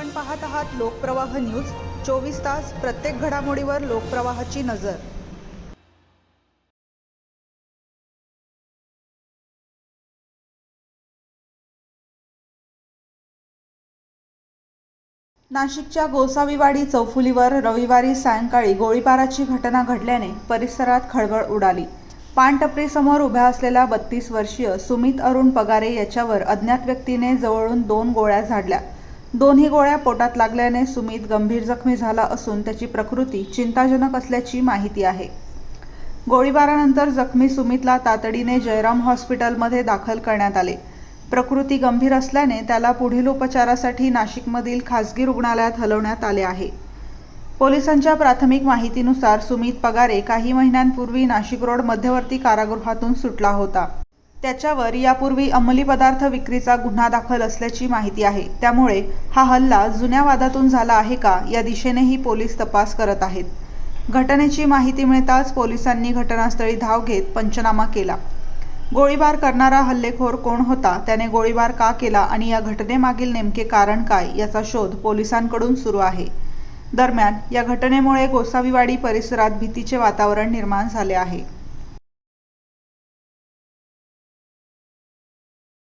आपण पाहत आहात लोकप्रवाह न्यूज 24 तास प्रत्येक घडामोडीवर लोकप्रवाहाची नजर। नाशिकच्या गोसावीवाडी चौफुलीवर रविवारी सायंकाळी गोळीबाराची घटना घडल्याने परिसरात खळबळ उडाली। पानटपरीसमोर उभ्या असलेला 32 वर्षीय सुमित अरुण पगारे याच्यावर अज्ञात व्यक्तीने जवळून 2 गोळ्या झाडल्या। दोन्ही गोळ्या पोटात लागल्याने सुमित गंभीर जखमी झाला असून त्याची प्रकृती चिंताजनक असल्याची माहिती आहे। गोळीबारानंतर जखमी सुमितला तातडीने जयराम हॉस्पिटलमध्ये दाखल करण्यात आले। प्रकृती गंभीर असल्याने त्याला पुढील उपचारासाठी नाशिकमधील खासगी रुग्णालयात हलवण्यात आले आहे। पोलिसांच्या प्राथमिक माहितीनुसार सुमित पगारे काही महिन्यांपूर्वी नाशिक रोड मध्यवर्ती कारागृहातून सुटला होता। त्याच्यावर यापूर्वी अंमली पदार्थ विक्रीचा गुन्हा दाखल असल्याची माहिती आहे। त्यामुळे हा हल्ला जुन्या वादातून झाला आहे का या दिशेनेही पोलीस तपास करत आहेत। घटनेची माहिती मिळताच पोलिसांनी घटनास्थळी धाव घेत पंचनामा केला। गोळीबार करणारा हल्लेखोर कोण होता, त्याने गोळीबार का केला आणि या घटनेमागील नेमके कारण काय याचा शोध पोलिसांकडून सुरू आहे। दरम्यान या घटनेमुळे गोसावीवाडी परिसरात भीतीचे वातावरण निर्माण झाले आहे।